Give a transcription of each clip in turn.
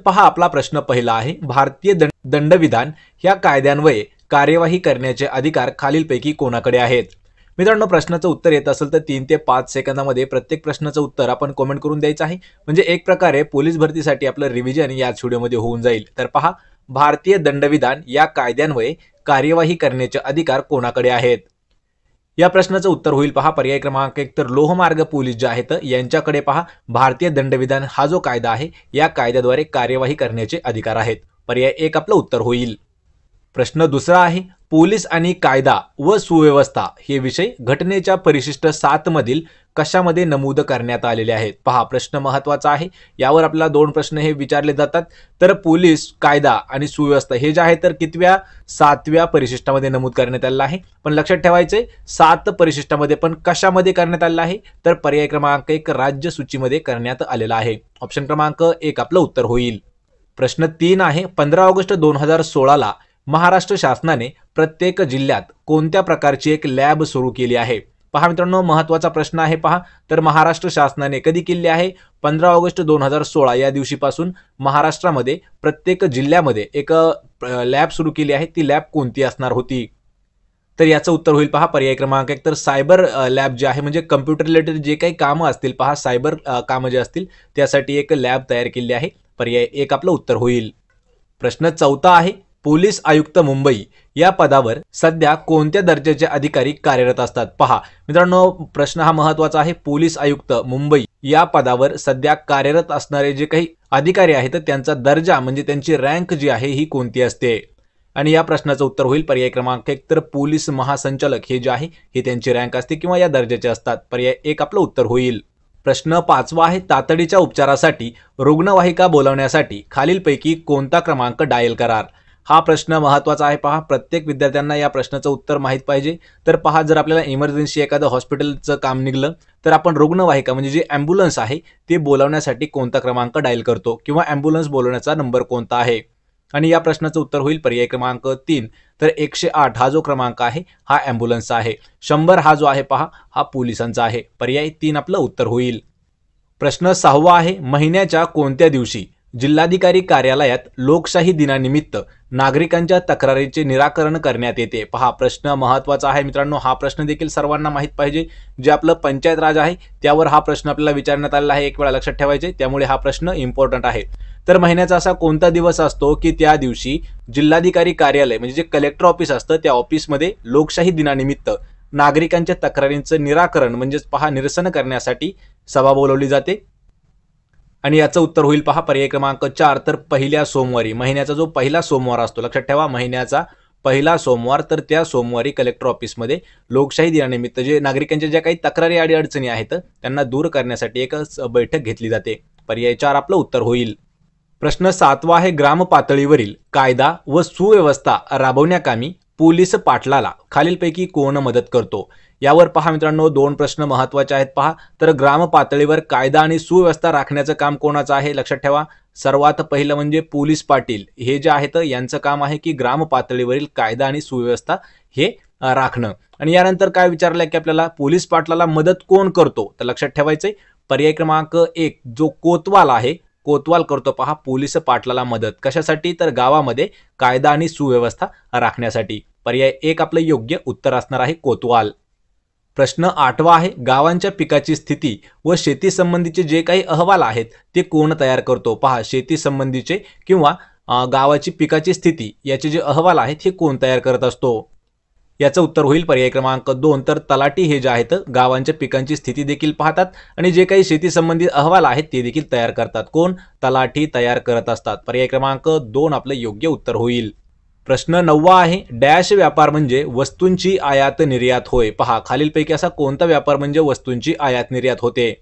पहा आपला प्रश्न पहिला आहे, भारतीय दंडविधान या कायद्यान्वये कार्यवाही करण्याचे अधिकार खालीलपैकी कोणाकडे आहेत? मित्रांनो, प्रश्नाचं उत्तर येत असेल तर 3 ते 5 सेकंदामध्ये प्रत्येक प्रश्नाचं उत्तर आपण कमेंट करून द्यायचं आहे. म्हणजे एक प्रकारे पोलीस भरतीसाठी आपलं रिव्हिजन याच व्हिडिओमध्ये होऊन जाईल. तर पहा, भारतीय दंडविधान या कायद्यान्वये कार्यवाही करण्याचे अधिकार कोणाकडे आहेत? या प्रश्नाचं उत्तर होईल पहा पर्याय क्रमांक 1 तर लोहमार्ग पोलीस जे आहेत यांच्याकडे पहा भारतीय दंडविधान हा जो कायदा आहे या कायद्याद्वारे कार्यवाही करण्याचे अधिकार आहेत. पर्याय 1 आपलं उत्तर होईल. प्रश्न दुसरा आहे, पोलीस आणि कायदा व सुव्यवस्था हे विषय घटनेच्या परिशिष्ट 7 मधील कशामध्ये नमूद करण्यात आलेले आहेत? पहा, प्रश्न महत्त्वाचा आहे. यावर आपल्याला 2 प्रश्न हे विचारले जातात. तर पोलीस, कायदा आणि सुव्यवस्था हे जे आहे तर कितव्या 7व्या परिशिष्टामध्ये नमूद करण्यात आलेलं आहे? पण लक्षात ठेवायचे 7 परिशिष्टामध्ये पण कशामध्ये करण्यात आलेलं आहे? तर पर्याय क्रमांक 1 राज्य सूचीमध्ये करण्यात आलेला आहे. ऑप्शन क्रमांक 1 आपलं उत्तर होईल. प्रश्न 3 आहे, 15 ऑगस्ट 2016 महाराष्ट्र शासनाने प्रत्येक जिल्ह्यात कोणत्या प्रकारची एक लॅब सुरू केली आहे? पहा मित्रांनो, महत्त्वाचा प्रश्न आहे. पहा, तर महाराष्ट्र शासनाने कधी केली आहे? 15 ऑगस्ट 2016 या दिवशीपासून महाराष्ट्रामध्ये प्रत्येक जिल्ह्यामध्ये एक लॅब सुरू केली आहे. ती लॅब कोणती असणार होती? तर याचं उत्तर होईल पहा पर्याय क्रमांक 1 तर सायबर लॅब जे आहे म्हणजे कम्प्युटर रिलेटेड जे काही कामं असतील पहा सायबर कामं जे असतील त्यासाठी एक लॅब तयार केली आहे. पर्याय 1 आपलं उत्तर होईल. प्रश्न 4 आहे, पोलीस आयुक्त मुंबई या पदावर सध्या कोणत्या दर्जाचे अधिकारी कार्यरत असतात? पहा मित्रांनो, प्रश्न हा महत्त्वाचा आहे. पोलीस आयुक्त मुंबई या पदावर सध्या कार्यरत असणारे जे काही अधिकारी आहेत त्यांचा दर्जा म्हणजे त्यांची रँक जी आहे ही कोणती असते? आणि या प्रश्नाचं उत्तर होईल पर्याय क्रमांक 1 तर पोलीस महासंचालक हे जे आहे हे त्यांची रँक असते किंवा या दर्जाचे असतात. पर्याय 1 आपलं उत्तर होईल. प्रश्न 5 आहे, तातडीच्या उपचारासाठी रुग्णवाहिका बोलावण्यासाठी खालीलपैकी कोणता क्रमांक डायल करार? हा प्रश्न महत्त्वाचा आहे. पहा, प्रत्येक विद्यार्थ्यांना या प्रश्नाचं उत्तर माहीत पाहिजे. तर पहा, जर आपल्याला इमर्जन्सी एखादं हॉस्पिटलचं काम निघलं तर आपण रुग्णवाहिका म्हणजे जे ॲम्ब्युलन्स आहे ते बोलावण्यासाठी कोणता क्रमांक डायल करतो किंवा ॲम्ब्युलन्स बोलवण्याचा नंबर कोणता आहे? आणि या प्रश्नाचं उत्तर होईल पर्याय क्रमांक 3 तर 108 हा जो क्रमांक आहे हा ॲम्ब्युलन्सचा आहे. 100 हा जो आहे पहा हा पोलिसांचा आहे. पर्याय 3 आपलं उत्तर होईल. प्रश्न 6 आहे, महिन्याच्या कोणत्या दिवशी जिल्हाधिकारी कार्यालयात लोकशाही दिनानिमित्त नागरिकांच्या तक्रारीचे निराकरण करण्यात येते? पहा, प्रश्न महत्त्वाचा आहे मित्रांनो. हा प्रश्न देखील सर्वांना माहीत पाहिजे. जे आपलं पंचायत राज आहे त्यावर हा प्रश्न आपल्याला विचारण्यात आलेला आहे. एक वेळा लक्षात ठेवायचे, त्यामुळे हा प्रश्न इम्पॉर्टंट आहे. तर महिन्याचा असा कोणता दिवस असतो की त्या दिवशी जिल्हाधिकारी कार्यालय म्हणजे जे कलेक्टर ऑफिस असतं त्या ऑफिसमध्ये लोकशाही दिनानिमित्त नागरिकांच्या तक्रारींचं निराकरण म्हणजेच पहा निरसन करण्यासाठी सभा बोलवली जाते? आणि याचं उत्तर होईल पहा पर्याय क्रमांक 4 तर पहिल्या सोमवारी. महिन्याचा जो पहिला सोमवार असतो, लक्षात ठेवा, महिन्याचा पहिला सोमवार, तर त्या सोमवारी कलेक्टर ऑफिसमध्ये लोकशाही दिनानिमित्त जे नागरिकांच्या ज्या काही तक्रारी अडीअडचणी आहेत त्यांना दूर करण्यासाठी एक बैठक घेतली जाते. पर्याय 4 आपलं उत्तर होईल. प्रश्न 7 आहे, ग्राम पातळीवरील कायदा व सुव्यवस्था राबवण्याकामी पोलीस पाटलाला खालीलपैकी कोण मदत करतो? यावर पहा मित्रांनो, 2 प्रश्न महत्त्वाचे आहेत. पहा, तर ग्राम पातळीवर कायदा आणि सुव्यवस्था राखण्याचं काम कोणाचं आहे? लक्षात ठेवा, सर्वात पहिलं म्हणजे पोलीस पाटील हे जे आहेत यांचं काम आहे की ग्राम पातळीवरील कायदा आणि सुव्यवस्था हे राखणं. आणि यानंतर काय विचारलं की आपल्याला पोलीस पाटलाला मदत कोण करतो? तर लक्षात ठेवायचंय पर्याय क्रमांक 1 जो कोतवाल आहे, कोतवाल करतो पहा पोलीस पाटलाला मदत. कशासाठी? तर गावामध्ये कायदा आणि सुव्यवस्था राखण्यासाठी. पर्याय 1 आपलं योग्य उत्तर असणार आहे, कोतवाल. प्रश्न 8 आहे, गावांच्या पिकाची स्थिती व शेती संबंधीचे जे काही अहवाल आहेत ते कोण तयार करतो? पहा, शेती संबंधीचे किंवा गावाची पिकाची स्थिती याचे जे अहवाल आहेत हे कोण तयार करत असतो? याचं उत्तर होईल पर्याय क्रमांक 2 तर तलाठी हे जे आहेत गावांच्या पिकांची स्थिती देखील पाहतात आणि जे काही शेती संबंधित अहवाल आहेत ते देखील तयार करतात. कोण? तलाठी तयार करत असतात. पर्याय क्रमांक 2 आपलं योग्य उत्तर होईल. प्रश्न 9 आहे, डॅश व्यापार म्हणजे वस्तूंची आयात निर्यात होय. पहा, खालीलपैकी असा कोणता व्यापार म्हणजे वस्तूंची आयात निर्यात होते?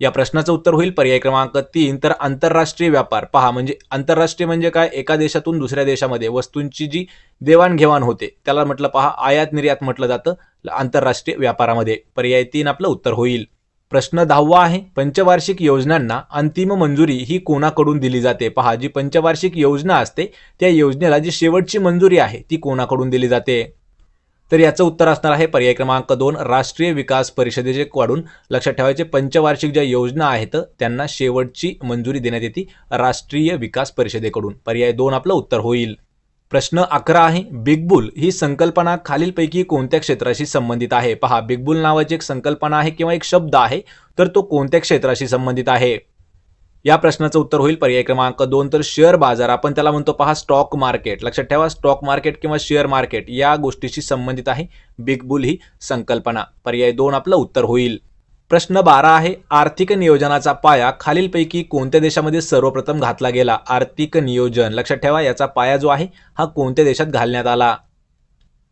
या प्रश्नाचं उत्तर होईल पर्याय क्रमांक 3 तर आंतरराष्ट्रीय व्यापार. पहा, म्हणजे आंतरराष्ट्रीय म्हणजे काय? एका देशातून दुसऱ्या देशामध्ये वस्तूंची जी देवाणघेवाण होते त्याला म्हटलं पहा आयात निर्यात म्हटलं जातं आंतरराष्ट्रीय व्यापारामध्ये. पर्याय 3 आपलं उत्तर होईल. प्रश्न 10 आहे, पंचवार्षिक योजनांना अंतिम मंजुरी ही कोणाकडून दिली जाते? पहा, जी पंचवार्षिक योजना असते त्या योजनेला जी शेवटची मंजुरी आहे ती कोणाकडून दिली जाते? तर याचं उत्तर असणार आहे पर्याय क्रमांक 2 राष्ट्रीय विकास परिषदेचे कडून. लक्षात ठेवायचे पंचवार्षिक ज्या योजना आहेत त्यांना शेवटची मंजुरी देण्यात येते राष्ट्रीय विकास परिषदेकडून. पर्याय 2 आपलं उत्तर होईल. प्रश्न 11 आहे बिग बुल ही संकल्पना खालीलपैकी कोणत्या क्षेत्राशी संबंधित आहे? पहा, बिग बुल नावाची एक संकल्पना आहे किंवा एक शब्द आहे, तर तो कोणत्या क्षेत्राशी संबंधित आहे? या प्रश्नाचं उत्तर होईल पर्याय क्रमांक 2 तर शेअर बाजार. आपण त्याला म्हणतो पहा स्टॉक मार्केट. लक्षात ठेवा, स्टॉक मार्केट किंवा शेअर मार्केट या गोष्टीशी संबंधित आहे बिग बुल ही संकल्पना. पर्याय 2 आपलं उत्तर होईल. प्रश्न 12 आहे आर्थिक नियोजनाचा पाया खालीलपैकी कोणत्या देशामध्ये सर्वप्रथम घातला गेला? आर्थिक नियोजन, लक्षात ठेवा, याचा पाया जो आहे हा कोणत्या देशात घालण्यात आला?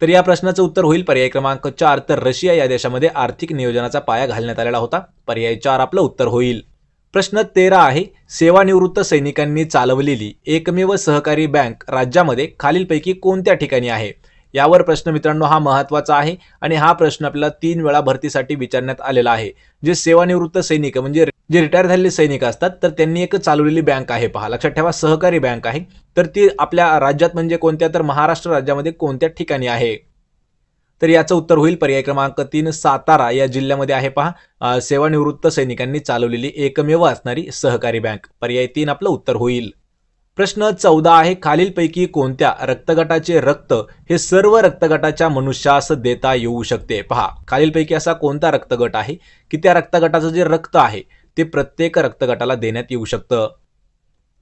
तर या प्रश्नाचं उत्तर होईल पर्याय क्रमांक 4 तर रशिया या देशामध्ये आर्थिक नियोजनाचा पाया घालण्यात आलेला होता. पर्याय 4 आपलं उत्तर होईल. प्रश्न 13 आहे सेवानिवृत्त सैनिकांनी चालवलेली एकमेव सहकारी बँक राज्यामध्ये खालीलपैकी कोणत्या ठिकाणी आहे? यावर प्रश्न मित्रांनो हा महत्त्वाचा आहे आणि हा प्रश्न आपल्याला 3 वेळा भरतीसाठी विचारण्यात आलेला आहे. जे सेवानिवृत्त सैनिक म्हणजे जे रिटायर झालेले सैनिक असतात तर त्यांनी एक चालवलेली बँक आहे. पहा, लक्षात ठेवा, सहकारी बँक आहे. तर ती आपल्या राज्यात म्हणजे कोणत्या? तर महाराष्ट्र राज्यामध्ये कोणत्या ठिकाणी आहे? तर याचं उत्तर होईल पर्याय क्रमांक 3 सातारा या जिल्ह्यामध्ये आहे. पहा, सेवानिवृत्त सैनिकांनी चालवलेली एकमेव असणारी सहकारी बँक. पर्याय 3 आपलं उत्तर होईल. प्रश्न 14 आहे खालीलपैकी कोणत्या रक्तगटाचे रक्त हे सर्व रक्तगटाच्या मनुष्यास देता येऊ शकते? पहा, खालीलपैकी असा कोणता रक्तगट आहे की त्या रक्तगटाचं जे रक्त आहे ते प्रत्येक रक्तगटाला देण्यात येऊ शकतं?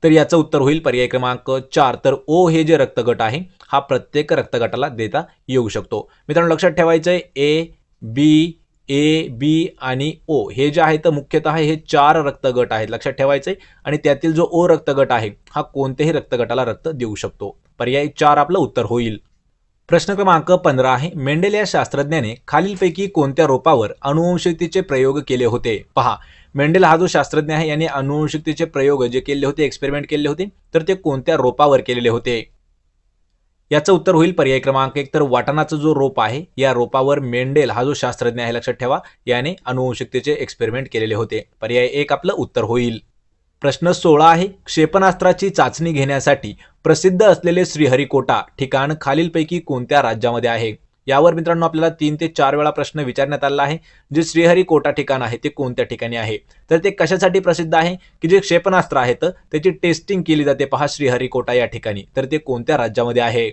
तर याचं उत्तर होईल पर्याय क्रमांक 4 तर ओ हे जे रक्तगट आहे हा प्रत्येक रक्तगटाला देता येऊ शकतो. मित्रांनो लक्षात ठेवायचंय ए बी आणि ओ हे जे आहेत मुख्यतः हे 4 रक्तगट आहेत. लक्षात ठेवायचंय आणि त्यातील जो ओ रक्तगट आहे हा कोणत्याही रक्तगटाला रक्त देऊ शकतो. पर्याय 4 आपलं उत्तर होईल. प्रश्न क्रमांक 15 आहे मेंडेल या शास्त्रज्ञाने खालीलपैकी कोणत्या रोपावर अनुवंशिकतेचे प्रयोग केले होते? पहा, मेंडेल हा जो शास्त्रज्ञ आहे याने अनुवंशिकतेचे प्रयोग जे केले होते, एक्सपेरिमेंट केले होते, तर ते कोणत्या रोपावर केलेले होते? याचं उत्तर होईल पर्याय क्रमांक 1 तर वाटाणाचा जो रोप आहे या रोपावर मेंडेल हा जो शास्त्रज्ञ आहे, लक्षात ठेवा, याने अनुवंशिकतेचे एक्सपेरिमेंट केलेले होते. पर्याय 1 आपलं उत्तर होईल. प्रश्न 16 आहे क्षेपणास्त्राची चाचणी घेण्यासाठी प्रसिद्ध असलेले श्रीहरिकोटा ठिकाण खालीलपैकी कोणत्या राज्यामध्ये आहे? यावर मित्रांनो आपल्याला 3 ते 4 वेळा प्रश्न विचारण्यात आला आहे. जे श्रीहरिकोटा ठिकाण आहे ते कोणत्या ठिकाणी आहे? तर ते कशासाठी प्रसिद्ध आहे की जे क्षेपणास्त्र आहेत त्याची टेस्टिंग केली जाते. पहा, श्रीहरिकोटा या ठिकाणी. तर ते कोणत्या राज्यामध्ये आहे?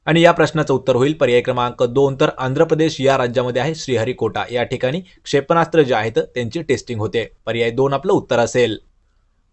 आणि या प्रश्नाचं उत्तर होईल पर्याय क्रमांक 2 तर आंध्र प्रदेश या राज्यामध्ये आहे श्रीहरिकोटा. या ठिकाणी क्षेपणास्त्र जे आहेत त्यांची टेस्टिंग होते. पर्याय 2 आपलं उत्तर असेल.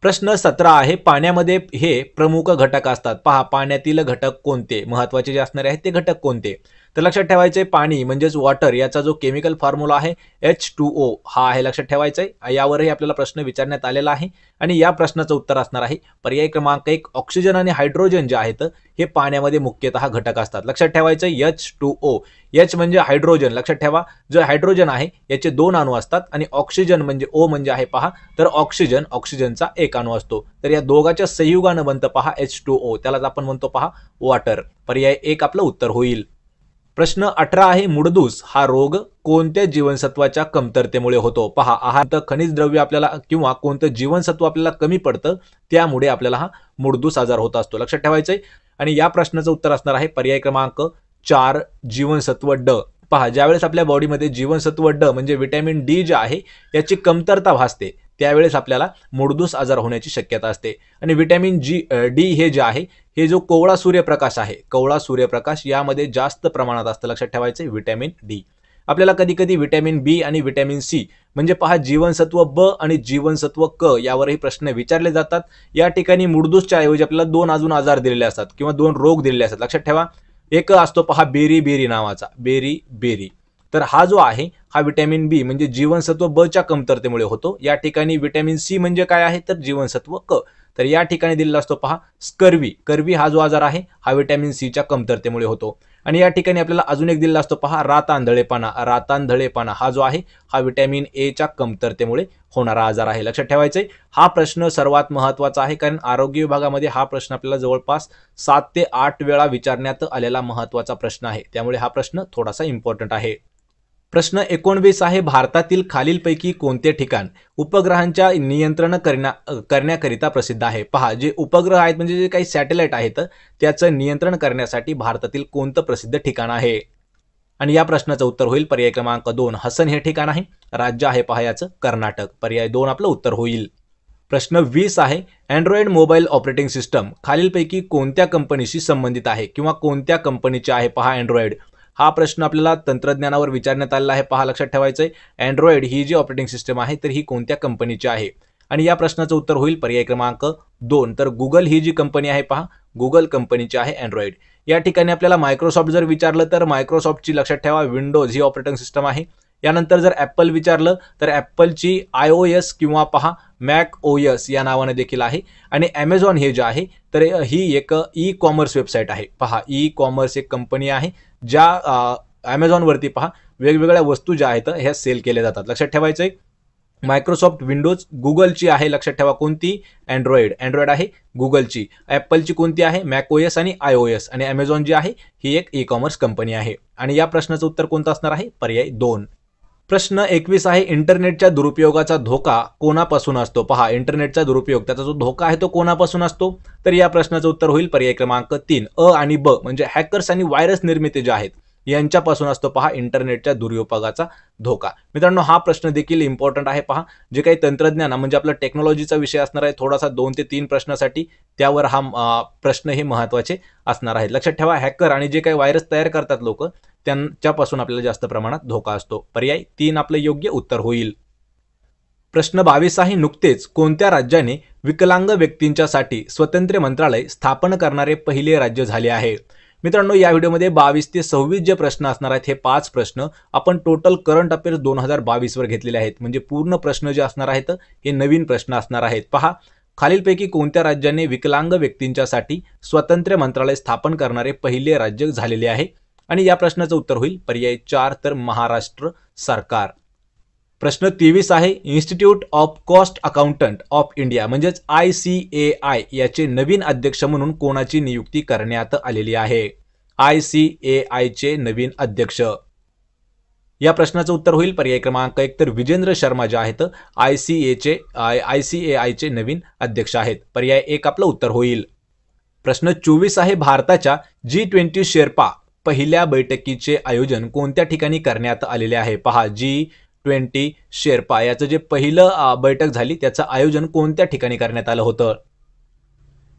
प्रश्न 17 आहे पाण्यामध्ये हे प्रमुख घटक असतात. पहा, पाण्यातील घटक कोणते? महत्त्वाचे जे असणारे आहेत ते घटक कोणते? तर लक्षात ठेवायचे पाणी म्हणजेच वॉटर याचा जो केमिकल फॉर्म्युला आहे H2O हा आहे. लक्षात ठेवायचंय. यावरही आपल्याला प्रश्न विचारण्यात आलेला आहे आणि या प्रश्नाचं उत्तर असणार आहे पर्याय क्रमांक 1 ऑक्सिजन आणि हायड्रोजन जे आहेत हे पाण्यामध्ये मुख्यतः घटक असतात. लक्षात ठेवायचंय H2O. H म्हणजे हायड्रोजन. लक्षात ठेवा, जो हायड्रोजन आहे याचे 2 अणू असतात आणि ऑक्सिजन म्हणजे O म्हणजे आहे पहा तर ऑक्सिजनचा 1 अणू असतो. तर या दोघांच्या संयुगानं बनतं पहा H2O. त्यालाच आपण म्हणतो पहा वॉटर. पर्याय 1 आपलं उत्तर होईल. प्रश्न 18 आहे मुडदूस हा रोग कोणत्या जीवनसत्वाच्या कमतरतेमुळे होतो? पहा, आहार खनिज द्रव्य आपल्याला किंवा कोणतं जीवनसत्व आपल्याला कमी पडतं त्यामुळे आपल्याला हा मुडदूस आजार होत असतो. लक्षात ठेवायचंय. आणि या प्रश्नाचं उत्तर असणार आहे पर्याय क्रमांक 4 जीवनसत्व ड. पहा, ज्यावेळेस आपल्या बॉडीमध्ये जीवनसत्व ड म्हणजे व्हिटॅमिन डी जे आहे याची कमतरता भासते त्यावेळेस आपल्याला मुडदूस आजार होण्याची शक्यता असते. आणि व्हिटॅमिन डी हे जे आहे हे जो कोवळा सूर्यप्रकाश आहे, कोवळा सूर्यप्रकाश यामध्ये जास्त प्रमाणात असतं. लक्षात ठेवायचे व्हिटॅमिन डी. आपल्याला कधी कधी व्हिटॅमिन बी आणि व्हिटॅमिन सी म्हणजे पहा जीवनसत्व ब आणि जीवनसत्व क यावरही प्रश्न विचारले जातात. या ठिकाणी मुडदूसच्या ऐवजी आपल्याला 2 अजून आजार दिलेले असतात किंवा 2 रोग दिलेले असतात. लक्षात ठेवा, एक असतो पहा बेरी नावाचा बेरी. तर हा जो आहे हा व्हिटॅमिन बी म्हणजे जीवनसत्व ब च्या कमतरतेमुळे होतो. या ठिकाणी व्हिटॅमिन सी म्हणजे काय आहे तर जीवनसत्व क. तर या ठिकाणी दिलेला असतो पहा स्कर्वी हा जो आजार आहे हा व्हिटॅमिन सी च्या कमतरतेमुळे होतो. आणि या ठिकाणी आपल्याला अजून एक दिलेला असतो पहा रातांधळेपणा हा जो आहे हा व्हिटॅमिन ए च्या कमतरतेमुळे होणारा आजार आहे. लक्षात ठेवायचंय. हा प्रश्न सर्वात महत्त्वाचा आहे कारण आरोग्य विभागामध्ये हा प्रश्न आपल्याला जवळपास 7 ते 8 वेळा विचारण्यात आलेला महत्त्वाचा प्रश्न आहे. त्यामुळे हा प्रश्न थोडासा इम्पॉर्टंट आहे. प्रश्न 19 आहे भारतातील खालीलपैकी कोणते ठिकाण उपग्रहांच्या नियंत्रण करण्याकरिता प्रसिद्ध आहे? पहा, जे उपग्रह आहेत म्हणजे जे काही सॅटेलाइट आहेत त्याचं नियंत्रण करण्यासाठी भारतातील कोणतं प्रसिद्ध ठिकाण आहे? आणि या प्रश्नाचं उत्तर होईल पर्याय क्रमांक 2 हसन हे ठिकाण आहे. राज्य आहे पहा याचं कर्नाटक. पर्याय 2 आपलं उत्तर होईल. प्रश्न 20 आहे अँड्रॉइड मोबाईल ऑपरेटिंग सिस्टम खालीलपैकी कोणत्या कंपनीशी संबंधित आहे किंवा कोणत्या कंपनीचे आहे पहा अँड्रॉइड. हा प्रश्न आपल्याला तंत्रज्ञानावर विचारण्यात आलेला आहे. पहा लक्षात ठेवायचं आहे अँड्रॉइड ही जी ऑपरेटिंग सिस्टम आहे तर ही कोणत्या कंपनीची आहे. आणि या प्रश्नाचं उत्तर होईल पर्याय क्रमांक 2 तर गुगल ही जी कंपनी आहे पहा गुगल कंपनीची आहे अँड्रॉइड. या ठिकाणी आपल्याला मायक्रोसॉफ्ट जर विचारलं तर मायक्रोसॉफ्टची लक्षात ठेवा विंडोज ही ऑपरेटिंग सिस्टम आहे. यानंतर जर ॲपल विचारलं तर ॲपलची iOS किंवा पहा मॅक OS या नावाने देखील आहे. आणि ॲमेझॉन हे जे आहे तर ही एक ई कॉमर्स वेबसाईट आहे. पहा ई कॉमर्स एक कंपनी आहे ज्या ॲमेझॉनवरती पहा वेगवेगळ्या वस्तू ज्या आहेत ह्या सेल केल्या जातात. लक्षात ठेवायचं आहे मायक्रोसॉफ्ट विंडोज गुगलची आहे. लक्षात ठेवा कोणती अँड्रॉइड आहे गुगलची. ॲपलची कोणती आहे मॅक OS आणि iOS. आणि ॲमेझॉन जी आहे ही एक ई कॉमर्स कंपनी आहे. आणि या प्रश्नाचं उत्तर कोणतं असणार आहे पर्याय 2. प्रश्न 21 आहे इंटरनेटच्या दुरुपयोगाचा धोका कोणापासून असतो. पहा इंटरनेटचा दुरुपयोग त्याचा जो धोका आहे तो कोणापासून असतो. तर या प्रश्नाचं उत्तर होईल पर्याय क्रमांक 3 आणि ब म्हणजे हॅकर्स आणि व्हायरस निर्मिते जे आहेत यांच्यापासून असतो पहा इंटरनेटच्या दुरुपयोगाचा धोका. मित्रांनो हा प्रश्न देखील इम्पॉर्टंट आहे. पहा जे काही तंत्रज्ञान म्हणजे आपला टेक्नॉलॉजीचा विषय असणार आहे थोडासा 2 ते 3 प्रश्नासाठी त्यावर हा प्रश्न हे महत्त्वाचे असणार आहेत. लक्षात ठेवा हॅकर आणि जे काही व्हायरस तयार करतात लोक त्यांच्यापासून आपल्याला जास्त प्रमाणात धोका असतो. पर्याय 3 आपलं योग्य उत्तर होईल. प्रश्न 22 आहे नुकतेच कोणत्या राज्याने विकलांग व्यक्तींच्यासाठी स्वतंत्र मंत्रालय स्थापन करणारे पहिले राज्य झाले आहे. मित्रांनो या व्हिडिओमध्ये 22 ते 26 जे प्रश्न असणार आहेत हे 5 प्रश्न आपण टोटल करंट अफेअर्स 2022 वर घेतलेले आहेत. म्हणजे पूर्ण प्रश्न जे असणार आहेत हे नवीन प्रश्न असणार आहेत. पहा खालीलपैकी कोणत्या राज्याने विकलांग व्यक्तींच्यासाठी स्वतंत्र मंत्रालय स्थापन करणारे पहिले राज्य झालेले आहे. आणि या प्रश्नाचं उत्तर होईल पर्याय 4 तर महाराष्ट्र सरकार. प्रश्न 23 आहे institute of cost accountant of India म्हणजेच ICAI याचे नवीन अध्यक्ष म्हणून कोणाची नियुक्ती करण्यात आलेली आहे. ICAI चे नवीन अध्यक्ष. या प्रश्नाचं उत्तर होईल पर्याय क्रमांक 1 तर विजेंद्र शर्मा जे आहेत ICAI चे नवीन अध्यक्ष आहेत. पर्याय 1 आपलं उत्तर होईल. प्रश्न 24 आहे भारताच्या G20 शेर्पा पहिल्या बैठकीचे आयोजन कोणत्या ठिकाणी करण्यात आलेले आहे. पहा G20 शेर्पा याचं जे पहिलं बैठक झाली त्याचं आयोजन कोणत्या ठिकाणी करण्यात आलं होतं.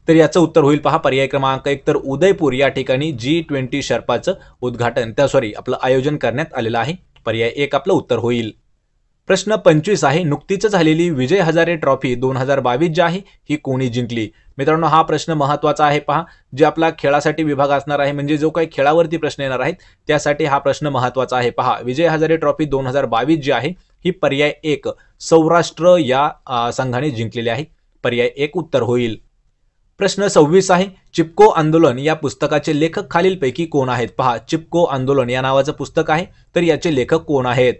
तर याचं उत्तर होईल पहा पर्याय क्रमांक 1 तर उदयपूर या ठिकाणी G20 शेर्पाचं उद्घाटन आपलं आयोजन करण्यात आलेलं आहे. पर्याय 1 आपलं उत्तर होईल. प्रश्न 25 आहे नुकतीच झालेली विजय हजारे ट्रॉफी 2022 जी आहे ही कोणी जिंकली. मित्रांनो हा प्रश्न महत्त्वाचा आहे. पहा जे आपला खेळासाठी विभाग असणार आहे म्हणजे जो काही खेळावरती प्रश्न येणार आहेत त्यासाठी हा प्रश्न महत्त्वाचा आहे. पहा विजय हजारे ट्रॉफी 2022 जी आहे ही पर्याय 1 सौराष्ट्र या संघाने जिंकलेली आहे. पर्याय 1 उत्तर होईल. प्रश्न 26 आहे चिपको आंदोलन या पुस्तकाचे लेखक खालीलपैकी कोण आहेत. पहा चिपको आंदोलन या नावाचं पुस्तक आहे तर याचे लेखक कोण आहेत.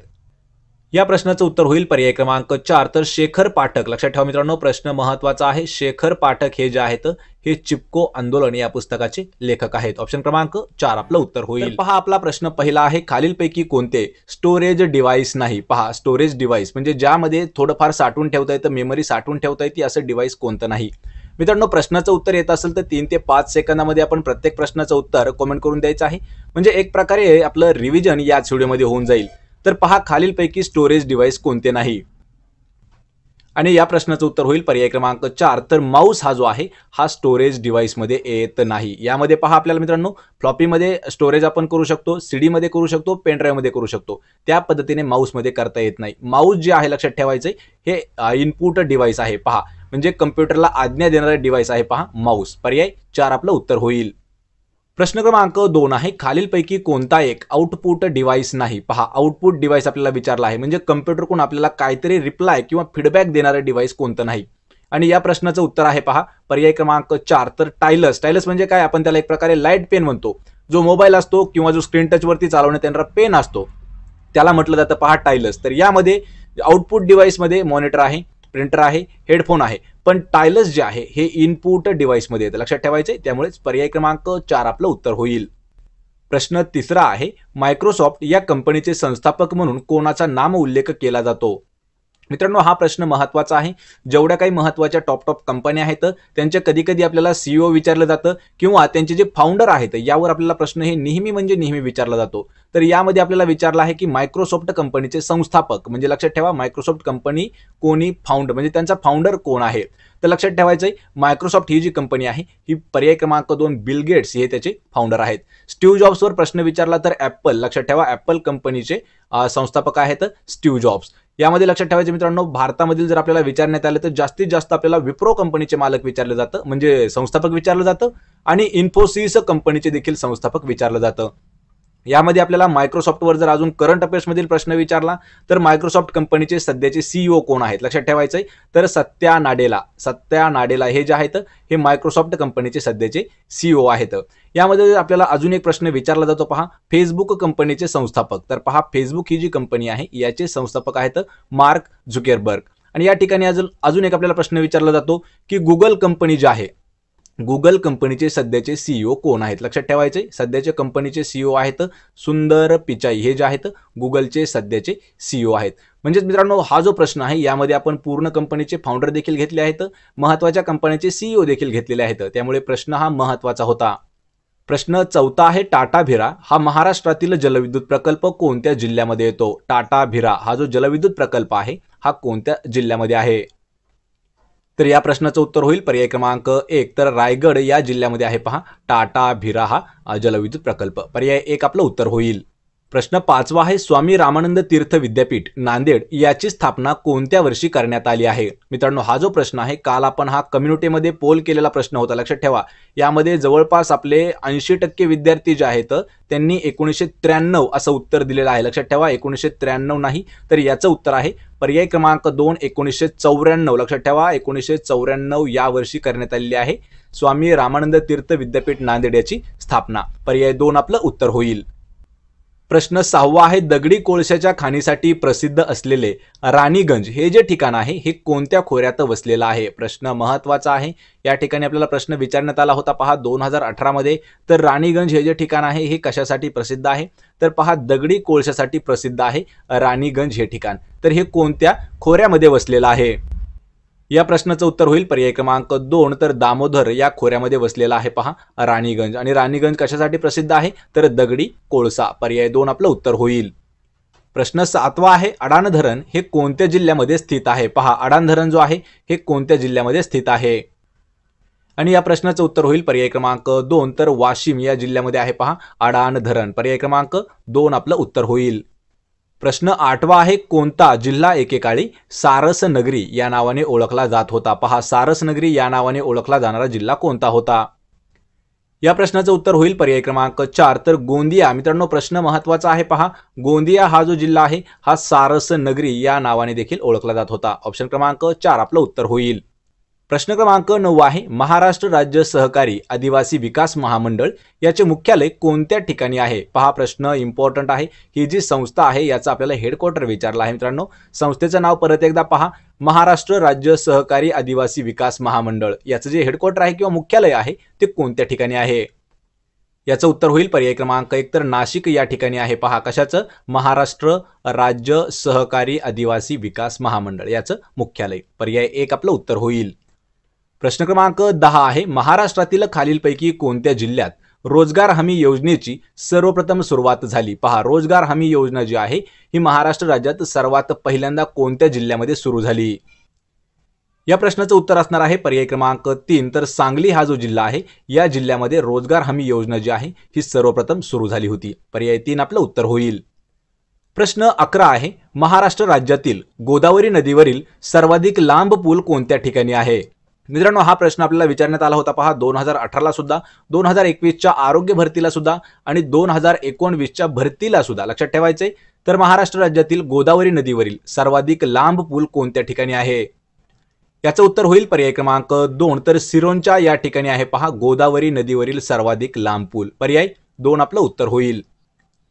या प्रश्नाचं उत्तर होईल पर्याय क्रमांक 4 तर शेखर पाठक. लक्षात ठेवा मित्रांनो प्रश्न महत्त्वाचा आहे. शेखर पाठक हे जे आहेत हे चिपको आंदोलन या पुस्तकाचे लेखक आहेत. ऑप्शन क्रमांक 4 आपलं उत्तर होईल. पहा आपला प्रश्न पहिला आहे खालीलपैकी कोणते स्टोरेज डिव्हाइस नाही. पहा स्टोरेज डिव्हाइस म्हणजे ज्यामध्ये थोडंफार साठवून ठेवता येतं मेमरी साठवून ठेवता येते असं डिव्हाइस कोणतं नाही. मित्रांनो प्रश्नाचं उत्तर येत असेल तर 3 ते 5 सेकंदामध्ये आपण प्रत्येक प्रश्नाचं उत्तर कमेंट करून द्यायचं आहे. म्हणजे एक प्रकारे आपलं रिव्हिजन याच व्हिडिओमध्ये होऊन जाईल. तर पहा खालीलपैकी स्टोरेज डिव्हाइस कोणते नाही. आणि या प्रश्नाचं उत्तर होईल पर्याय क्रमांक 4 तर माऊस हा जो आहे हा स्टोरेज डिव्हाइस मध्ये येत नाही. यामध्ये पहा आपल्याला मित्रांनो फ्लॉपीमध्ये स्टोरेज आपण करू शकतो, CD मध्ये करू शकतो, पेन ड्राईव्ह मध्ये करू शकतो. त्या पद्धतीने माऊस मध्ये करता येत नाही. माऊस जे आहे लक्षात ठेवायचं हे इनपुट डिव्हाइस आहे. पहा म्हणजे कम्प्युटरला आज्ञा देणारा डिव्हाइस आहे. पहा माऊस. पर्याय 4 आपलं उत्तर होईल. प्रश्न क्रमांक 2 आहे खालीलपैकी कोणता एक आउटपुट डिव्हाइस नाही. पहा आउटपुट डिव्हाइस आपल्याला विचारला आहे म्हणजे कम्प्युटरकडून आपल्याला काहीतरी रिप्लाय किंवा फीडबॅक देणारं डिव्हाइस कोणतं नाही. आणि या प्रश्नाचं उत्तर आहे पहा पर्याय क्रमांक 4 तर टायलस. टायलस म्हणजे काय आपण त्याला एक प्रकारे लाईट पेन म्हणतो. जो मोबाईल असतो किंवा जो स्क्रीन टच वरती चालवण्यात येणारा पेन असतो त्याला म्हटलं जातं पहा टायलस. तर यामध्ये आउटपुट डिव्हाइस मध्ये मॉनिटर आहे, प्रिंटर आहे, हेडफोन आहे, पण टायलस जे आहे हे इनपुट डिव्हाइस मध्ये येतं. लक्षात ठेवायचे. त्यामुळेच पर्याय क्रमांक 4 आपलं उत्तर होईल. प्रश्न 3 आहे मायक्रोसॉफ्ट या कंपनीचे संस्थापक म्हणून कोणाचा नाम उल्लेख केला जातो. मित्रांनो, हा प्रश्न महत्त्वाचा आहे. जेवढ्या काही महत्त्वाच्या टॉप कंपन्या आहेत त्यांच्या कधी-कधी आपल्याला सीईओ विचारलं जातं किंवा त्यांचे जे फाउंडर आहेत यावर आपल्याला प्रश्न हे नेहमी म्हणजे नेहमी विचारला जातो. तर यामध्ये आपल्याला विचारलं आहे की मायक्रोसॉफ्ट कंपनीचे संस्थापक, म्हणजे लक्षात ठेवा मायक्रोसॉफ्ट कंपनी कोणी फाउंड, म्हणजे त्यांचा फाउंडर कोण आहे. तर लक्षात ठेवायचं आहे मायक्रोसॉफ्ट ही जी कंपनी आहे ही पर्याय क्रमांक 2 बिल गेट्स हे त्याचे फाउंडर आहेत. स्टीव्ह जॉब्सवर प्रश्न विचारला तर ॲपल, लक्षात ठेवा ॲपल कंपनीचे संस्थापक आहेत स्टीव्ह जॉब्स. यामध्ये लक्षात ठेवायचे मित्रांनो, भारतामधील जर आपल्याला विचारण्यात आलं तर जास्तीत जास्त आपल्याला विप्रो कंपनीचे मालक विचारलं जातं, म्हणजे संस्थापक विचारलं जातं, आणि इन्फोसिस कंपनीचे देखील संस्थापक विचारलं जातं. यामध्ये आपल्याला मायक्रोसॉफ्टवर जर अजून करंट अफेअर्समधील प्रश्न विचारला तर मायक्रोसॉफ्ट कंपनीचे सध्याचे सीईओ कोण आहेत, लक्षात ठेवायचं आहे. तर सत्या नाडेला हे जे आहेत हे मायक्रोसॉफ्ट कंपनीचे सध्याचे सीईओ आहेत. यामध्ये आपल्याला अजून एक प्रश्न विचारला जातो, पहा फेसबुक कंपनीचे संस्थापक. तर पहा फेसबुक ही जी कंपनी आहे याचे संस्थापक आहेत मार्क झुकरबर्ग. आणि या ठिकाणी अजून एक आपल्याला प्रश्न विचारला जातो की गुगल कंपनी जी आहे, गुगल कंपनीचे सध्याचे सीईओ कोण आहेत. लक्षात ठेवायचे सध्याचे कंपनीचे सीईओ आहेत सुंदर पिचाई, हे जे आहेत गुगलचे सध्याचे सीईओ आहेत. म्हणजेच मित्रांनो, हा जो प्रश्न आहे यामध्ये आपण पूर्ण कंपनीचे फाउंडर देखील घेतले आहेत, महत्त्वाच्या कंपन्यांचे सीईओ देखील घेतलेले आहेत, त्यामुळे प्रश्न हा महत्त्वाचा होता. प्रश्न 4 आहे, टाटा भिरा हा महाराष्ट्रातील जलविद्युत प्रकल्प कोणत्या जिल्ह्यामध्ये येतो. टाटा भिरा हा जो जलविद्युत प्रकल्प आहे हा कोणत्या जिल्ह्यामध्ये आहे. तर या प्रश्नाचं उत्तर होईल पर्याय क्रमांक 1, तर रायगड या जिल्ह्यामध्ये आहे पहा टाटा भिरा हा जलविद्युत प्रकल्प. पर्याय 1 आपलं उत्तर होईल. प्रश्न 5वा आहे, स्वामी रामानंद तीर्थ विद्यापीठ नांदेड याची स्थापना कोणत्या वर्षी करण्यात आली आहे. मित्रांनो, हा जो प्रश्न आहे काल आपण हा कम्युनिटीमध्ये पोल केलेला प्रश्न होता, लक्षात ठेवा. यामध्ये जवळपास आपले 80% विद्यार्थी जे आहेत त्यांनी 1993 असं उत्तर दिलेलं आहे. लक्षात ठेवा 1993 नाही, तर याचं उत्तर आहे पर्याय क्रमांक 2 1994. लक्षात ठेवा 1994 या वर्षी करण्यात आलेली आहे स्वामी रामानंद तीर्थ विद्यापीठ नांदेड याची स्थापना. पर्याय 2 आपलं उत्तर होईल. प्रश्न 6वा आहे, दगडी कोळशाच्या खाणीसाठी प्रसिद्ध असलेले राणीगंज हे जे ठिकाण आहे हे कोणत्या खोऱ्यात वसलेलं आहे. प्रश्न महत्त्वाचा आहे. या ठिकाणी आपल्याला प्रश्न विचारण्यात आला होता पहा 2018 मध्ये. तर राणीगंज हे जे ठिकाण आहे हे कशासाठी प्रसिद्ध आहे, तर पहा दगडी कोळशासाठी प्रसिद्ध आहे राणीगंज हे ठिकाण. तर हे कोणत्या खोऱ्यामध्ये वसलेलं आहे. या प्रश्नाचं उत्तर होईल पर्याय क्रमांक 2, तर दामोदर या खोऱ्यामध्ये वसलेला आहे पहा राणीगंज. आणि राणीगंज कशासाठी प्रसिद्ध आहे, तर दगडी कोळसा. पर्याय 2 आपलं उत्तर होईल. प्रश्न 7वा आहे, अडाण धरण हे कोणत्या जिल्ह्यामध्ये स्थित आहे. पहा अडाण धरण जो आहे हे कोणत्या जिल्ह्यामध्ये स्थित आहे. आणि या प्रश्नाचं उत्तर होईल पर्याय क्रमांक 2, तर वाशिम या जिल्ह्यामध्ये आहे पहा अडाण धरण. पर्याय क्रमांक 2 आपलं उत्तर होईल. प्रश्न 8वा आहे, कोणता जिल्हा एकेकाळी सारस नगरी या नावाने ओळखला जात होता. पहा सारस नगरी या नावाने ओळखला जाणारा जिल्हा कोणता होता. या प्रश्नाचं उत्तर होईल पर्याय क्रमांक 4, तर गोंदिया. मित्रांनो, प्रश्न महत्त्वाचा आहे पहा, गोंदिया हा जो जिल्हा आहे हा सारस नगरी या नावाने देखील ओळखला जात होता. ऑप्शन क्रमांक 4 आपलं उत्तर होईल. प्रश्न क्रमांक 9 आहे, महाराष्ट्र राज्य सहकारी आदिवासी विकास महामंडळ याचे मुख्यालय कोणत्या ठिकाणी आहे. पहा प्रश्न इम्पॉर्टंट आहे. ही जी संस्था आहे याचा आपल्याला हेडक्वार्टर विचारला आहे. मित्रांनो, संस्थेचं नाव परत एकदा पहा, महाराष्ट्र राज्य सहकारी आदिवासी विकास महामंडळ. याचं जे हेडक्वार्टर आहे किंवा मुख्यालय आहे ते कोणत्या ठिकाणी आहे. याचं उत्तर होईल पर्याय क्रमांक 1, तर नाशिक या ठिकाणी आहे पहा. कशाचं, महाराष्ट्र राज्य सहकारी आदिवासी विकास महामंडळ याचं मुख्यालय. पर्याय 1 आपलं उत्तर होईल. प्रश्न क्रमांक 10 आहे, महाराष्ट्रातील खालीलपैकी कोणत्या जिल्ह्यात रोजगार हमी योजनेची सर्वप्रथम सुरुवात झाली. पहा रोजगार हमी योजना जी आहे ही महाराष्ट्र राज्यात सर्वात पहिल्यांदा कोणत्या जिल्ह्यामध्ये सुरू झाली. या प्रश्नाचं उत्तर असणार आहे पर्याय क्रमांक 3, तर सांगली हा जो जिल्हा आहे या जिल्ह्यामध्ये रोजगार हमी योजना जी आहे ही सर्वप्रथम सुरू झाली होती. पर्याय 3 आपलं उत्तर होईल. प्रश्न 11 आहे, महाराष्ट्र राज्यातील गोदावरी नदीवरील सर्वाधिक लांब पूल कोणत्या ठिकाणी आहे. मित्रांनो, हा प्रश्न आपल्याला विचारण्यात आला होता पहा 2018ला सुद्धा, 2021च्या आरोग्य भरतीला सुद्धा आणि 2019च्या भरतीला सुद्धा. लक्षात ठेवायचे, तर महाराष्ट्र राज्यातील गोदावरी नदीवरील सर्वाधिक लांब पूल कोणत्या ठिकाणी आहे. याचं उत्तर होईल पर्याय क्रमांक 2, तर सिरोंचा या ठिकाणी आहे पहा गोदावरी नदीवरील सर्वाधिक लांब पूल. पर्याय 2 आपलं उत्तर होईल.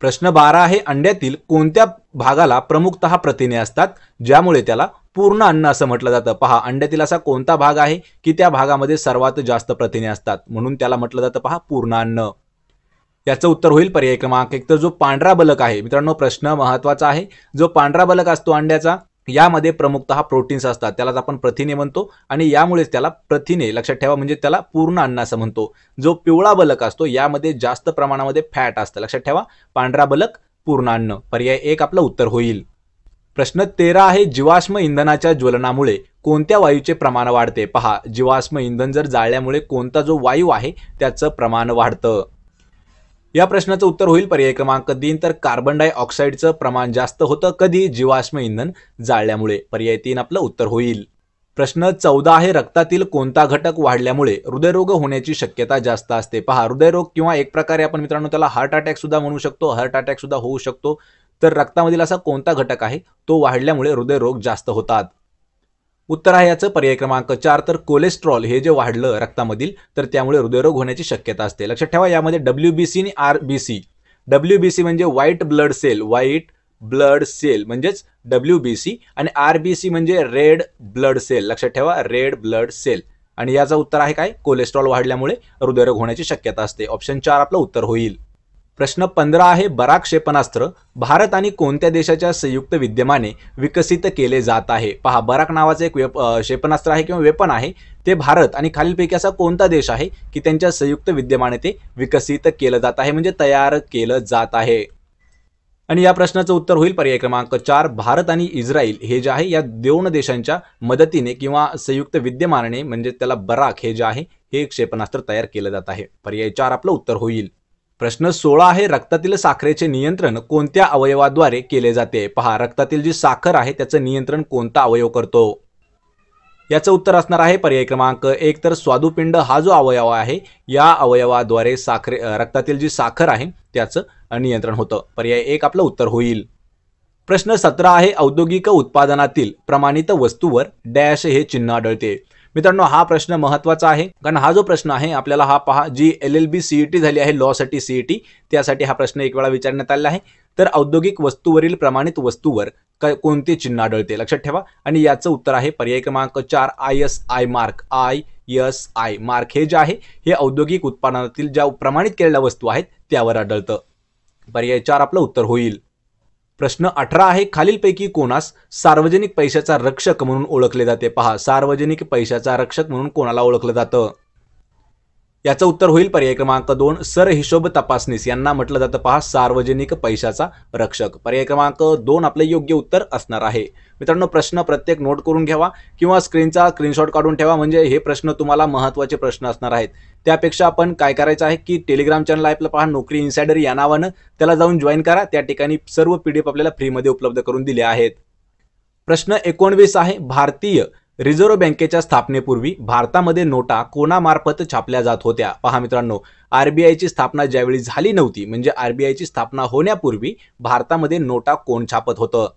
प्रश्न 12 आहे, अंड्यातील कोणत्या भागाला प्रमुखतः प्रथिने असतात ज्यामुळे त्याला पूर्ण अन्न असं म्हटलं जातं. पहा अंड्यातील असा कोणता भाग आहे की त्या भागामध्ये सर्वात जास्त प्रथिने असतात म्हणून त्याला म्हटलं जातं पहा पूर्ण अन्न. याचं उत्तर होईल पर्याय क्रमांक 1, तर जो पांढरा बलक आहे. मित्रांनो, प्रश्न महत्त्वाचा आहे. जो पांढरा बलक असतो अंड्याचा यामध्ये प्रमुखतः प्रोटीन्स असतात, त्यालाच आपण प्रथिने म्हणतो आणि यामुळेच त्याला प्रथिने लक्षात ठेवा, म्हणजे त्याला पूर्ण अन्न असं म्हणतो. जो पिवळा बलक असतो यामध्ये जास्त प्रमाणामध्ये फॅट असतं, लक्षात ठेवा. पांढरा बलक पूर्ण अन्न. पर्याय 1 आपलं उत्तर होईल. प्रश्न 13 आहे, जीवाश्म इंधनाच्या ज्वलनामुळे कोणत्या वायूचे प्रमाण वाढते? पहा, जीवाश्म इंधन जर जाळल्यामुळे कोणता जो वायू आहे त्याचं प्रमाण वाढतं. या प्रश्नाचं उत्तर होईल पर्याय क्रमांक 3, तर कार्बन डायऑक्साईडचं प्रमाण जास्त होतं कधी? जीवाश्म इंधन जाळल्यामुळे. पर्याय 3 आपलं उत्तर होईल. प्रश्न 14 आहे, रक्तातील कोणता घटक वाढल्यामुळे हृदयरोग होण्याची शक्यता जास्त असते? पहा, हृदयरोग किंवा एक प्रकारे आपण मित्रांनो त्याला हार्ट अटॅक सुद्धा म्हणू शकतो, हार्ट अटॅक सुद्धा होऊ शकतो. तर रक्तामधील असा कोणता घटक आहे तो वाढल्यामुळे हृदयरोग जास्त होतात? उत्तर आहे याचं पर्याय क्रमांक 4, तर कोलेस्ट्रॉल हे जे वाढलं रक्तामधील तर त्यामुळे हृदयरोग होण्याची शक्यता असते. लक्षात ठेवा, यामध्ये WBC आणि RBC. WBC म्हणजे white blood cell, white blood cell म्हणजेच WBC, आणि RBC म्हणजे रेड ब्लड सेल. लक्षात ठेवा, रेड ब्लड सेल. आणि याचं उत्तर आहे काय? कोलेस्ट्रॉल वाढल्यामुळे हृदयरोग होण्याची शक्यता असते. ऑप्शन 4 आपलं उत्तर होईल. प्रश्न 15 आहे, बराक क्षेपणास्त्र भारत आणि कोणत्या देशाच्या संयुक्त विद्यमाने विकसित केले जात आहे? पहा, बराक नावाचं एक क्षेपणास्त्र आहे किंवा वेपन आहे, ते भारत आणि खालीलपैकी असा कोणता देश आहे की त्यांच्या संयुक्त विद्यमाने ते विकसित केलं जात आहे, म्हणजे तयार केलं जात आहे? आणि या प्रश्नाचं उत्तर होईल पर्याय क्रमांक 4, भारत आणि इस्रायल हे जे आहे या दोन देशांच्या मदतीने किंवा संयुक्त विद्यमानाने म्हणजे त्याला बराक हे जे आहे हे क्षेपणास्त्र तयार केलं जात आहे. पर्याय 4 आपलं उत्तर होईल. प्रश्न 16 आहे, रक्तातील साखरेचे नियंत्रण कोणत्या अवयवाद्वारे केले जाते? पहा, रक्तातील जी साखर आहे त्याचं नियंत्रण कोणता अवयव करतो? याचं उत्तर असणार आहे पर्याय क्रमांक 1, तर स्वादुपिंड हा जो अवयव आहे या अवयवाद्वारे रक्तातील जी साखर आहे त्याचं नियंत्रण होतं. पर्याय 1 आपलं उत्तर होईल. प्रश्न 17 आहे, औद्योगिक उत्पादनातील प्रमाणित वस्तूवर डॅश हे चिन्ह आढळते. मित्रांनो, हा प्रश्न महत्त्वाचा आहे कारण हा जो प्रश्न आहे आपल्याला हा पहा, जी LLB CET झाली आहे लॉसाठी CET त्यासाठी हा प्रश्न एक वेळा विचारण्यात आलेला आहे. तर औद्योगिक वस्तूवरील प्रमाणित वस्तूवर कोणते चिन्ह आढळते? लक्षात ठेवा. आणि याचं उत्तर आहे पर्याय क्रमांक 4, ISI मार्क. ISI मार्क हे जे आहे हे औद्योगिक उत्पादनातील ज्या प्रमाणित केलेल्या वस्तू आहेत त्यावर आढळतं. पर्याय 4 आपलं उत्तर होईल. प्रश्न 18 आहे, खालीलपैकी कोणास सार्वजनिक पैशाचा रक्षक म्हणून ओळखले जाते? पहा, सार्वजनिक पैशाचा रक्षक म्हणून कोणाला ओळखलं जातं? याचं उत्तर होईल पर्याय क्रमांक 2, सर हिशोब तपासनीस यांना म्हटलं जातं पहा सार्वजनिक पैशाचा रक्षक. पर्याय क्रमांक 2 आपलं योग्य उत्तर असणार आहे. मित्रांनो, प्रश्न प्रत्येक नोट करून घ्यावा किंवा स्क्रीनचा स्क्रीनशॉट काढून ठेवा, म्हणजे हे प्रश्न तुम्हाला महत्त्वाचे प्रश्न असणार आहेत. त्यापेक्षा आपण काय करायचं आहे की टेलिग्राम चॅनल आहे आपलं पहा, नोकरी इन्सायडर या नावानं, त्याला जाऊन जॉईन करा. त्या ठिकाणी सर्व PDF आपल्याला फ्रीमध्ये उपलब्ध करून दिले आहेत. प्रश्न 19 आहे, भारतीय रिझर्व्ह बँकेच्या स्थापनेपूर्वी भारतामध्ये नोटा कोणामार्फत छापल्या जात होत्या? पहा मित्रांनो, RBI ची स्थापना ज्यावेळी झाली नव्हती म्हणजे RBI ची स्थापना होण्यापूर्वी भारतामध्ये नोटा कोण छापत होतं?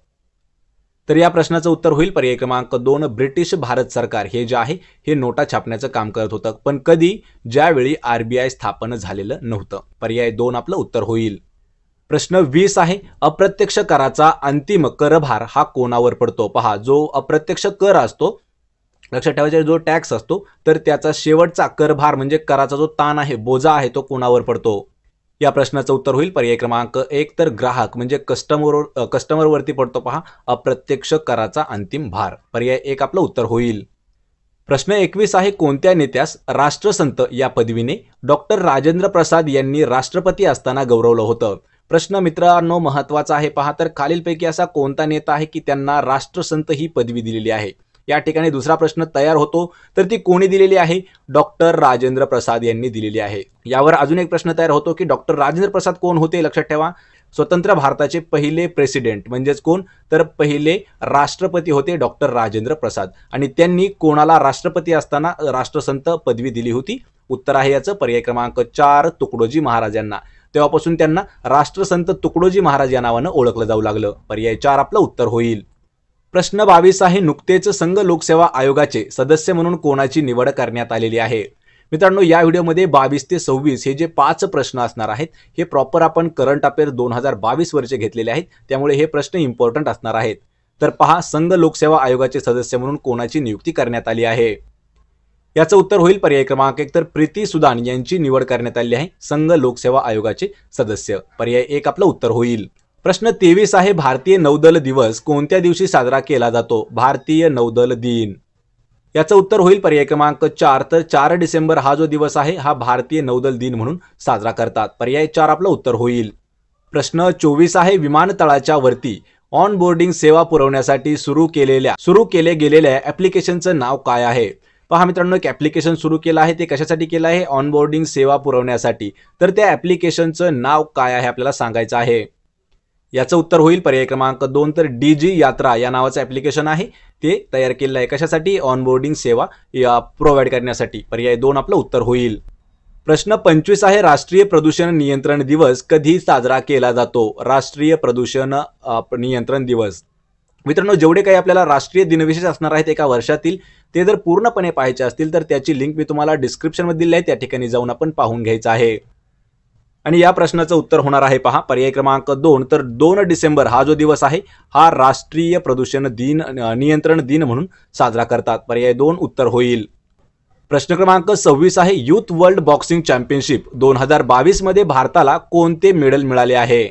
तर या प्रश्नाचं उत्तर होईल पर्याय क्रमांक 2, ब्रिटिश भारत सरकार हे जे आहे हे नोटा छापण्याचं काम करत होतं. पण कधी? ज्यावेळी RBI स्थापन झालेलं नव्हतं. पर्याय 2 आपलं उत्तर होईल. प्रश्न 20 आहे, अप्रत्यक्ष कराचा अंतिम करभार हा कोणावर पडतो? पहा, जो अप्रत्यक्ष कर असतो, लक्षात ठेवायचा, जो टॅक्स असतो तर त्याचा शेवटचा करभार म्हणजे कराचा जो ताण आहे, बोजा आहे, तो कोणावर पडतो? या प्रश्नाचं उत्तर होईल पर्याय क्रमांक 1, तर ग्राहक म्हणजे कस्टमरवरती पडतो पहा अप्रत्यक्ष कराचा अंतिम भार. पर्याय 1 आपलं उत्तर होईल. प्रश्न 21 आहे, कोणत्या नेत्यास राष्ट्रसंत या पदवीने डॉक्टर राजेंद्र प्रसाद यांनी राष्ट्रपती असताना गौरवलं होतं? प्रश्न मित्रांनो महत्त्वाचा आहे पहा, तर खालीलपैकी असा कोणता नेता आहे की त्यांना राष्ट्रसंत ही पदवी दिलेली आहे? या ठिकाणी दुसरा प्रश्न तयार होतो, तर ती कोणी दिलेली आहे? डॉक्टर राजेंद्र प्रसाद यांनी दिलेली आहे. यावर अजून एक प्रश्न तयार होतो की डॉक्टर राजेंद्र प्रसाद कोण होते? लक्षात ठेवा, स्वतंत्र भारताचे पहिले प्रेसिडेंट म्हणजेच कोण? तर पहिले राष्ट्रपती होते डॉक्टर राजेंद्र प्रसाद. आणि त्यांनी कोणाला राष्ट्रपती असताना राष्ट्रसंत पदवी दिली होती? उत्तर आहे याचं पर्याय क्रमांक 4, तुकडोजी महाराज यांना. तेव्हापासून त्यांना राष्ट्रसंत तुकडोजी महाराज या नावानं ओळखलं जाऊ लागलं. पर्याय 4 आपलं उत्तर होईल. प्रश्न 22 आहे, नुकतेच संघ लोकसेवा आयोगाचे सदस्य म्हणून कोणाची निवड करण्यात आलेली आहे? मित्रांनो, या व्हिडिओमध्ये 22 ते 26 हे जे 5 प्रश्न असणार आहेत हे प्रॉपर आपण करंट अफेअर 2022 वरचे घेतलेले आहेत, त्यामुळे हे प्रश्न इम्पॉर्टंट असणार आहेत. तर पहा, संघ लोकसेवा आयोगाचे सदस्य म्हणून कोणाची नियुक्ती करण्यात आली आहे? याचं उत्तर होईल पर्याय क्रमांक 1, तर प्रीती सुदान यांची निवड करण्यात आली आहे संघ लोकसेवा आयोगाचे सदस्य. पर्याय 1 आपलं उत्तर होईल. प्रश्न 23 आहे, भारतीय नौदल दिवस कोणत्या दिवशी साजरा केला जातो? भारतीय नौदल दिन. याचं उत्तर होईल पर्याय क्रमांक 4. तर 4 डिसेंबर हा जो दिवस आहे हा भारतीय नौदल दिन म्हणून साजरा करतात. पर्याय 4 आपलं उत्तर होईल. प्रश्न 24 आहे, विमानतळाच्या वरती ऑन बोर्डिंग सेवा पुरवण्यासाठी सुरू केले गेलेल्या ऍप्लिकेशनचं नाव काय आहे? पहा मित्रांनो, एक ऍप्लिकेशन सुरू केलं आहे, ते कशासाठी केलं आहे? ऑन बोर्डिंग सेवा पुरवण्यासाठी. तर त्या ऍप्लिकेशनचं नाव काय आहे आपल्याला सांगायचं आहे. याचं उत्तर होईल पर्याय क्रमांक 2. तर DG यात्रा या नावाचं ऍप्लिकेशन आहे, ते तयार केलेलं आहे. कशासाठी? ऑन बोर्डिंग सेवा प्रोव्हाइड करण्यासाठी. पर्याय 2 आपलं उत्तर होईल. प्रश्न 25 आहे, राष्ट्रीय प्रदूषण नियंत्रण दिवस कधी साजरा केला जातो? राष्ट्रीय प्रदूषण नियंत्रण दिवस. मित्रांनो, जेवढे काही आपल्याला राष्ट्रीय दिनविशेष असणार आहेत एका वर्षातील, ते जर पूर्णपणे पाहायचे असतील तर त्याची लिंक मी तुम्हाला डिस्क्रिप्शनमध्ये दिली आहे, त्या ठिकाणी जाऊन आपण पाहून घ्यायचं आहे. आणि या प्रश्नाचं उत्तर होणार आहे पहा पर्याय क्रमांक 2. तर 2 डिसेंबर हा जो दिवस आहे हा राष्ट्रीय प्रदूषण नियंत्रण दिन म्हणून साजरा करतात. पर्याय 2 उत्तर होईल. प्रश्न क्रमांक 26 आहे, युथ वर्ल्ड बॉक्सिंग चॅम्पियनशिप 2022 मध्ये भारताला कोणते मेडल मिळाले आहे?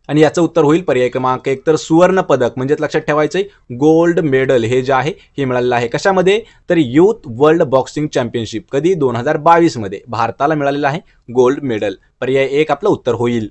आणि याचं उत्तर होईल पर्याय क्रमांक 1. तर सुवर्ण पदक, म्हणजे लक्षात ठेवायचंय गोल्ड मेडल हे जे आहे हे मिळालेलं आहे. कशामध्ये? तर युथ वर्ल्ड बॉक्सिंग चॅम्पियनशिप. कधी? 2022 मध्ये भारताला मिळालेलं आहे गोल्ड मेडल. पर्याय 1 आपलं उत्तर होईल.